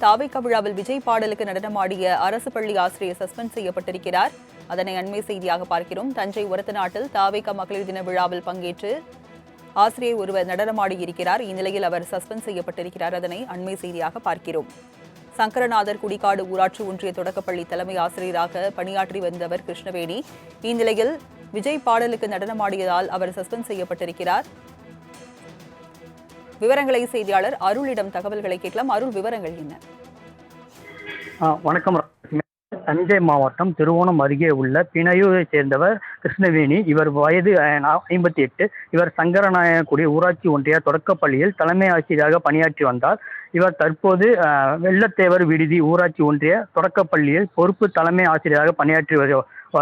தாவேகா விழாவில் விஜய் பாடலுக்கு நடனமாடிய அரசு பள்ளி ஆசிரியர் சஸ்பெண்ட் செய்யப்பட்டிருக்கிறார். அதனை அண்மை செய்தியாக பார்க்கிறோம். தஞ்சை ஒரத்தநாட்டில் தாவேகா மகளிர் தின விழாவில் பங்கேற்று ஆசிரியர் ஒருவர் நடனமாடியிருக்கிறார். இந்நிலையில் அவர் சஸ்பெண்ட் செய்யப்பட்டிருக்கிறார். அதனை அண்மை செய்தியாக பார்க்கிறோம். சங்கரநாதர் குடிக்காடு ஊராட்சி ஒன்றிய தொடக்கப்பள்ளி தலைமை ஆசிரியராக பணியாற்றி வந்தவர் கிருஷ்ணவேணி. இந்நிலையில் விஜய் பாடலுக்கு நடனமாடியதால் அவர் சஸ்பெண்ட் செய்யப்பட்டிருக்கிறார். விவரங்களை செய்தியாளர் அருளிடம் தகவல்களை கேட்கலாம். அருள், விவரங்கள் என்ன? வணக்கம். தஞ்சை மாவட்டம் திருவோணம் அருகே உள்ள பிணையூரை சேர்ந்தவர் கிருஷ்ணவேணி. இவர் வயது 58. இவர் சங்கரநாயகுடி ஊராட்சி ஒன்றிய தொடக்கப்பள்ளியில் தலைமை ஆசிரியராக பணியாற்றி வந்தார். இவர் தற்போது வெள்ளத்தேவர் விடுதி ஊராட்சி ஒன்றிய தொடக்கப்பள்ளியில் பொறுப்பு தலைமை ஆசிரியராக பணியாற்றி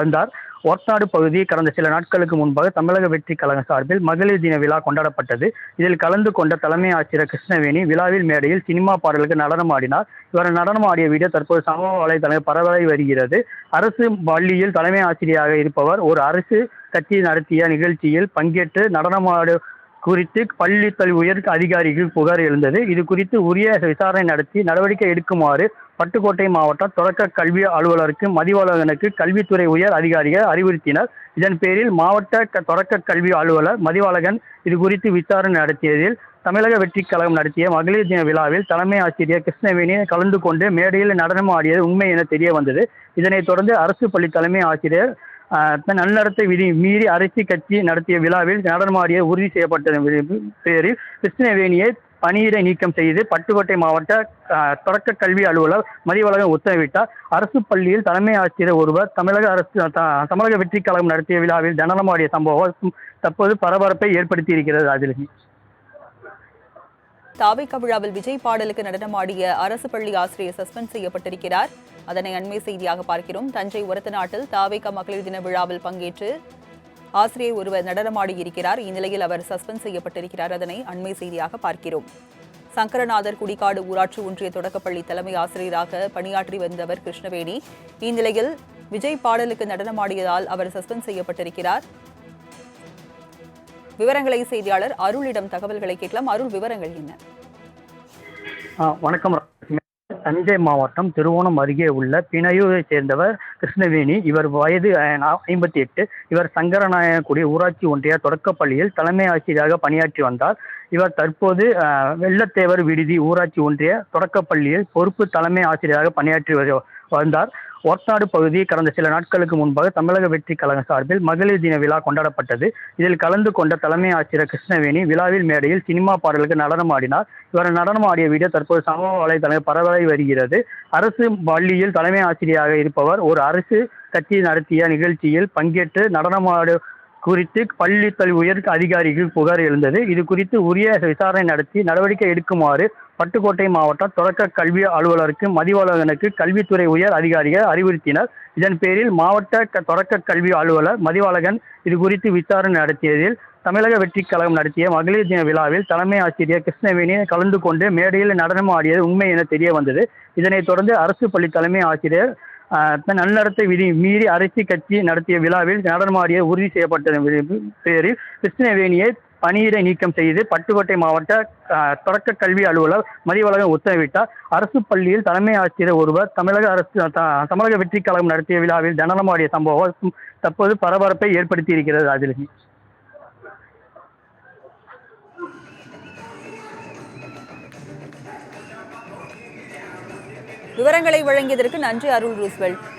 வந்தார். ஒரத்தநாடு பகுதி கடந்த சில நாட்களுக்கு முன்பாக தமிழக வெற்றி கழகம் சார்பில் மகளிர் தின விழா கொண்டாடப்பட்டது. இதில் கலந்து கொண்ட தலைமை ஆசிரியர் கிருஷ்ணவேணி விழாவில் மேடையில் சினிமா பாடலுக்கு நடனமாடினார். இவர் நடனமாடிய வீடியோ தற்போது சமூக வலைதளங்கள் பரவலாகி வருகிறது. அரசு பள்ளியில் தலைமை ஆசிரியராக இருப்பவர் ஒரு அரசு கட்சி நடத்திய நிகழ்ச்சியில் பங்கேற்று நடனமாடு குறித்து பள்ளி உயர் அதிகாரிகள் புகார் எழுந்தது. இது குறித்து உரிய விசாரணை நடத்தி நடவடிக்கை எடுக்குமாறு பட்டுக்கோட்டை மாவட்ட தொடக்க கல்வி அலுவலருக்கு மதிவாளகனுக்கு கல்வித்துறை உயர் அதிகாரிகள் அறிவுறுத்தினர். இதன் பேரில் மாவட்ட தொடக்க கல்வி அலுவலர் மதிவாளகன் இது குறித்து விசாரணை நடத்தியதில் தமிழக வெற்றி கழகம் நடத்திய மகளிர் தின விழாவில் தலைமை ஆசிரியர் கிருஷ்ணவேணி கலந்து கொண்டு மேடையில் நடனமாடியது உண்மை என தெரிய வந்தது. இதனைத் தொடர்ந்து அரசு பள்ளி தலைமை ஆசிரியர் நன்னடத்தை விதி மீறி அரசு கட்சி நடத்திய விழாவில் நடனமாடிய உறுதி செய்யப்பட்ட பேரில் கிருஷ்ணவேணியை பணியிடை நீக்கம் செய்து பட்டுக்கோட்டை மாவட்ட தொடக்க கல்வி அலுவலர் மதிவழகன் உத்தரவிட்டார். அரசு பள்ளியில் தலைமை ஆசிரியர் ஒருவர் தமிழக வெற்றி கழகம் நடத்திய விழாவில் நடனமாடிய சம்பவம் தற்போது பரபரப்பை ஏற்படுத்தி இருக்கிறது. ராஜலட்சுமி, தாவேகா விழாவில் விஜய் பாடலுக்கு நடனமாடிய அரசு பள்ளி ஆசிரியர் சஸ்பெண்ட் செய்யப்பட்டிருக்கிறார். அதனை அண்மை செய்தியாக பார்க்கிறோம். தஞ்சை ஒரத்தநாட்டில் தாவேகா மகளிர் தின விழாவில் பங்கேற்று ஆசிரியர் ஒருவர் நடனமாடியிருக்கிறார். இந்நிலையில் அவர் சஸ்பெண்ட் செய்யப்பட்டிருக்கிறார். அதனை அண்மை செய்தியாக பார்க்கிறோம். சங்கரநாதர் குடிக்காடு ஊராட்சி ஒன்றிய தொடக்கப்பள்ளி தலைமை ஆசிரியராக பணியாற்றி வந்தவர் கிருஷ்ணவேணி. இந்நிலையில் விஜய் பாடலுக்கு நடனமாடியதால் அவர் சஸ்பெண்ட் செய்யப்பட்டிருக்கிறார். விவரங்களை செய்தியாளர் அருளிடம் தகவல்களை கேட்கலாம். அருள், விவரங்கள் என்ன? வணக்கம். தஞ்சை மாவட்டம் திருவோணம் அருகே உள்ள பிணையூரை சேர்ந்தவர் கிருஷ்ணவேணி. இவர் வயது 58. இவர் சங்கரநாயகுடி ஊராட்சி ஒன்றிய தொடக்கப்பள்ளியில் தலைமை ஆசிரியராக பணியாற்றி வந்தார். இவர் தற்போது வெள்ளத்தேவர் விடுதி ஊராட்சி ஒன்றிய தொடக்கப்பள்ளியில் பொறுப்பு தலைமை ஆசிரியராக பணியாற்றி வந்தார். ஒரத்தநாடு பகுதி கடந்த சில நாட்களுக்கு முன்பாக தமிழக வெற்றி கழகம் சார்பில் மகளிர் தின விழா கொண்டாடப்பட்டது. இதில் கலந்து கொண்ட தலைமை ஆசிரியர் கிருஷ்ணவேணி விழாவில் மேடையில் சினிமா பாடலுக்கு நடனமாடினார். இவர் நடனமாடிய வீடியோ தற்போது சமூக வலைதளங்கள் பரவலாகி வருகிறது. அரசு பள்ளியில் தலைமை ஆசிரியராக இருப்பவர் ஒரு அரசு கட்சி நடத்திய நிகழ்ச்சியில் பங்கேற்று நடனமாடு குறித்து பள்ளி உயர் அதிகாரிகள் புகார் எழுந்தது. இது குறித்து உரிய விசாரணை நடத்தி நடவடிக்கை எடுக்குமாறு பட்டுக்கோட்டை மாவட்ட தொடக்க கல்வி அலுவலருக்கு மதிவாளகனுக்கு கல்வித்துறை உயர் அதிகாரிகள் அறிவுறுத்தினர். இதன் பேரில் மாவட்ட தொடக்க கல்வி அலுவலர் மதிவாளகன் இது குறித்து விசாரணை நடத்தியதில் தமிழக வெற்றி கழகம் நடத்திய மகளிர் தின விழாவில் தலைமை ஆசிரியர் கிருஷ்ணவேணி கலந்து கொண்டு மேடையில் நடனமாடியது உண்மை என தெரிய வந்தது. இதனைத் தொடர்ந்து அரசு பள்ளி தலைமை ஆசிரியர் நன்னடத்தை விதி மீறி அரசு கட்சி நடத்திய விழாவில் நடனமாடிய உறுதி செய்யப்பட்ட பேரில் கிருஷ்ணவேணியை பணியிடை நீக்கம் செய்து பட்டுக்கோட்டை மாவட்ட தொடக்க கல்வி அலுவலர் மதிவழகன் உத்தரவிட்டார். அரசு பள்ளியில் தலைமை ஆசிரியர் ஒருவர் தமிழக வெற்றி கழகம் நடத்திய விழாவில் நடனமாடிய சம்பவம் தற்போது பரபரப்பை ஏற்படுத்தி இருக்கிறது. ராஜலட்சுமி, விவரங்களை வழங்கியதற்கு நன்றி அருள் ரூஸ்வெல்ட்.